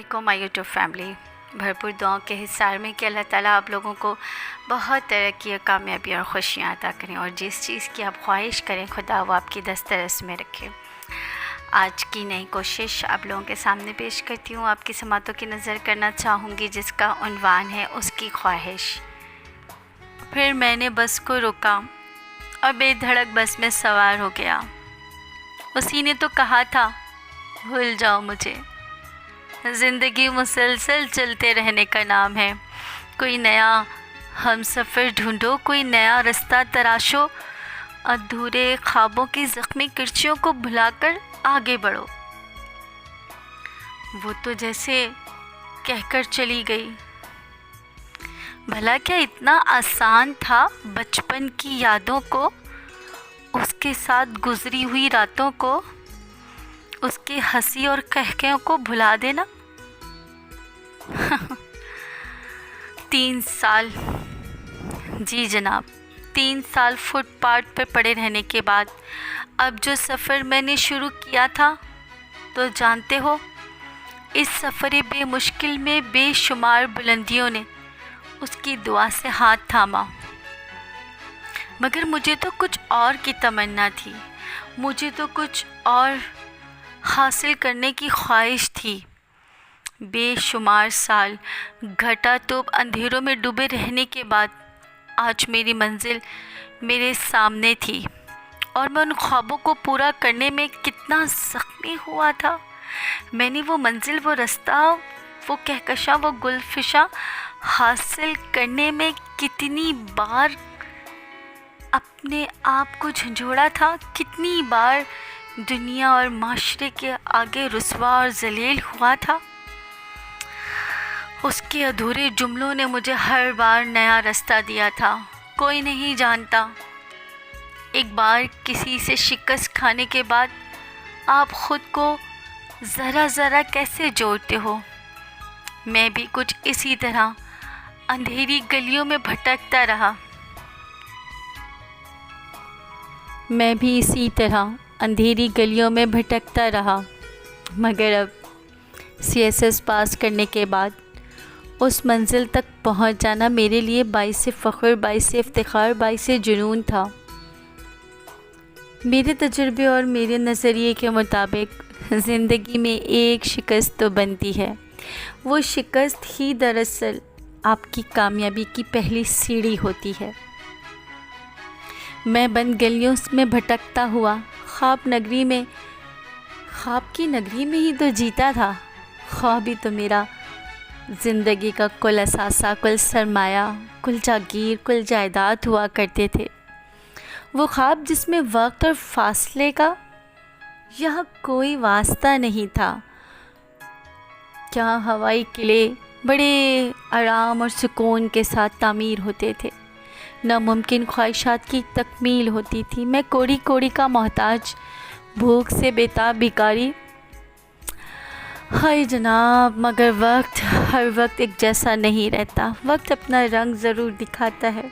علیکم مائی YouTube family. بھرپور دعاؤں کے حصار میں کہ اللہ تعالیٰ آپ لوگوں کو بہت ترقی اور کامیابی اور خوشیاں عطا کریں، اور جس چیز کی آپ خواہش کریں خدا وہ آپ کی دسترس میں رکھے. آج کی نئی کوشش آپ لوگوں کے سامنے پیش کرتی ہوں. آپ کی سماعتوں کی نظر کرنا چاہوں گی جس کا عنوان ہے اس کی خواہش. پھر میں نے بس کو روکا اور بے دھڑک بس میں سوار ہو گیا. اسی نے تو کہا تھا بھول جاؤ مجھے. زندگی مسلسل چلتے رہنے کا نام ہے. کوئی نیا ہم سفر ڈھونڈو، کوئی نیا رستہ تراشو، ادھورے خوابوں کی زخمی کرچیوں کو بھلا کر آگے بڑھو. وہ تو جیسے کہہ کر چلی گئی. بھلا کیا اتنا آسان تھا بچپن کی یادوں کو، اس کے ساتھ گزری ہوئی راتوں کو، اس کی ہنسی اور قہقہوں کو بھلا دینا؟ 3 سال، جی جناب 3 سال فٹ پاتھ پہ پڑے رہنے کے بعد اب جو سفر میں نے شروع کیا تھا، تو جانتے ہو اس سفر بے مشکل میں بے شمار بلندیوں نے اس کی دعا سے ہاتھ تھاما. مگر مجھے تو کچھ اور کی تمنا تھی، مجھے تو کچھ اور حاصل کرنے کی خواہش تھی. بے شمار سال گھٹا توپ اندھیروں میں ڈوبے رہنے کے بعد آج میری منزل میرے سامنے تھی، اور میں ان خوابوں کو پورا کرنے میں کتنا زخمی ہوا تھا. میں نے وہ منزل، وہ رستہ، وہ کہکشاں، وہ گلفشاں حاصل کرنے میں کتنی بار اپنے آپ کو جھنجھوڑا تھا، کتنی بار دنیا اور معاشرے کے آگے رسوا اور ذلیل ہوا تھا. اس کے ادھورے جملوں نے مجھے ہر بار نیا رستہ دیا تھا. کوئی نہیں جانتا ایک بار کسی سے شکست کھانے کے بعد آپ خود کو ذرا ذرا کیسے جوڑتے ہو. میں بھی کچھ اسی طرح اندھیری گلیوں میں بھٹکتا رہا. مگر اب CSS پاس کرنے کے بعد اس منزل تک پہنچ جانا میرے لیے باعث فخر، باعث افتخار، باعث جنون تھا. میرے تجربے اور میرے نظریے کے مطابق زندگی میں ایک شکست تو بنتی ہے. وہ شکست ہی دراصل آپ کی کامیابی کی پہلی سیڑھی ہوتی ہے. میں بند گلیوں میں بھٹکتا ہوا خواب کی نگری میں ہی تو جیتا تھا. خواب ہی تو میرا زندگی کا کل اثاثہ، کل سرمایہ، کل جاگیر، کل جائیداد ہوا کرتے تھے. وہ خواب جس میں وقت اور فاصلے کا یہاں کوئی واسطہ نہیں تھا. کیا ہوائی قلعے بڑے آرام اور سکون کے ساتھ تعمیر ہوتے تھے. ناممکن خواہشات کی تکمیل ہوتی تھی. میں کوڑی کوڑی کا محتاج، بھوک سے بیتاب بھکاری. ہائے جناب، مگر وقت ہر وقت ایک جیسا نہیں رہتا. وقت اپنا رنگ ضرور دکھاتا ہے.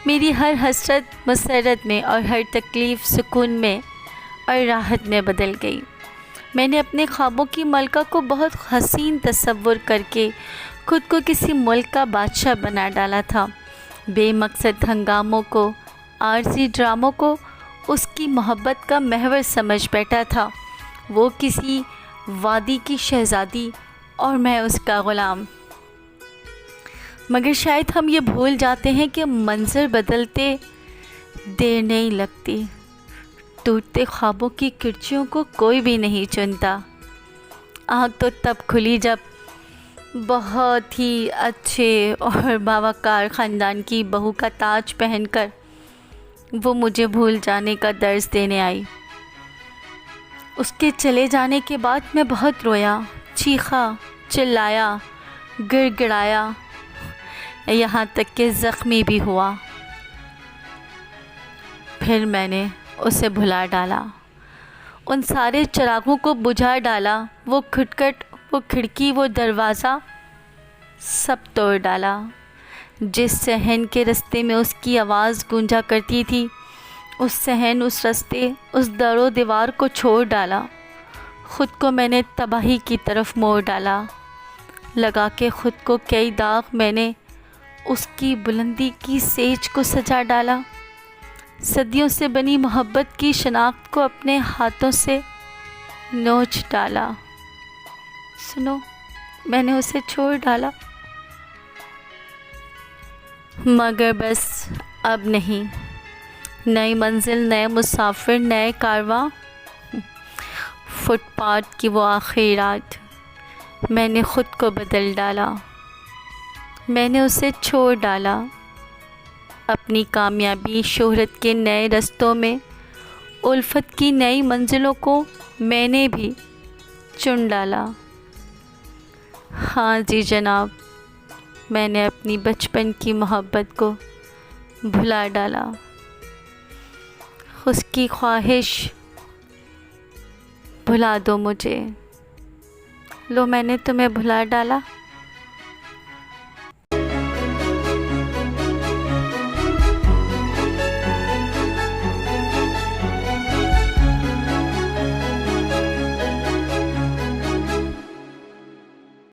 میری ہر حسرت مسرت میں اور ہر تکلیف سکون میں اور راحت میں بدل گئی. میں نے اپنے خوابوں کی ملکہ کو بہت حسین تصور کر کے خود کو کسی ملک کا بادشاہ بنا ڈالا تھا. بے مقصد ہنگاموں کو، عارضی ڈراموں کو اس کی محبت کا محور سمجھ بیٹھا تھا. وہ کسی وادی کی شہزادی اور میں اس کا غلام. مگر شاید ہم یہ بھول جاتے ہیں کہ منظر بدلتے دیر نہیں لگتی. ٹوٹتے خوابوں کی کرچیوں کو کوئی بھی نہیں چنتا. آنکھ تو تب کھلی جب بہت ہی اچھے اور باوقار خاندان کی بہو کا تاج پہن کر وہ مجھے بھول جانے کا درس دینے آئی. اس کے چلے جانے کے بعد میں بہت رویا، چیخا، چلایا، گڑ گڑایا، یہاں تک کہ زخمی بھی ہوا. پھر میں نے اسے بھلا ڈالا، ان سارے چراغوں کو بجھا ڈالا. وہ کھٹکھٹ، وہ کھڑکی، وہ دروازہ سب توڑ ڈالا. جس صحن کے رستے میں اس کی آواز گونجا کرتی تھی، اس صحن، اس رستے، اس در و دیوار کو چھوڑ ڈالا. خود کو میں نے تباہی کی طرف موڑ ڈالا، لگا کے خود کو کئی داغ میں نے اس کی بلندی کی سیج کو سجا ڈالا، صدیوں سے بنی محبت کی شناخت کو اپنے ہاتھوں سے نوچ ڈالا۔ سنو، میں نے اسے چھوڑ ڈالا، مگر بس اب نہیں۔ نئی منزل، نئے مسافر، نئے کارواں، فٹ پاتھ کی وہ آخری رات میں نے خود کو بدل ڈالا، میں نے اسے چھوڑ ڈالا۔ اپنی کامیابی، شہرت کے نئے رستوں میں الفت کی نئی منزلوں کو میں نے بھی چن ڈالا۔ ہاں جی جناب، میں نے اپنی بچپن کی محبت کو بھلا ڈالا۔ اس کی خواہش بھلا دو مجھے، لو میں نے تمہیں بھلا ڈالا۔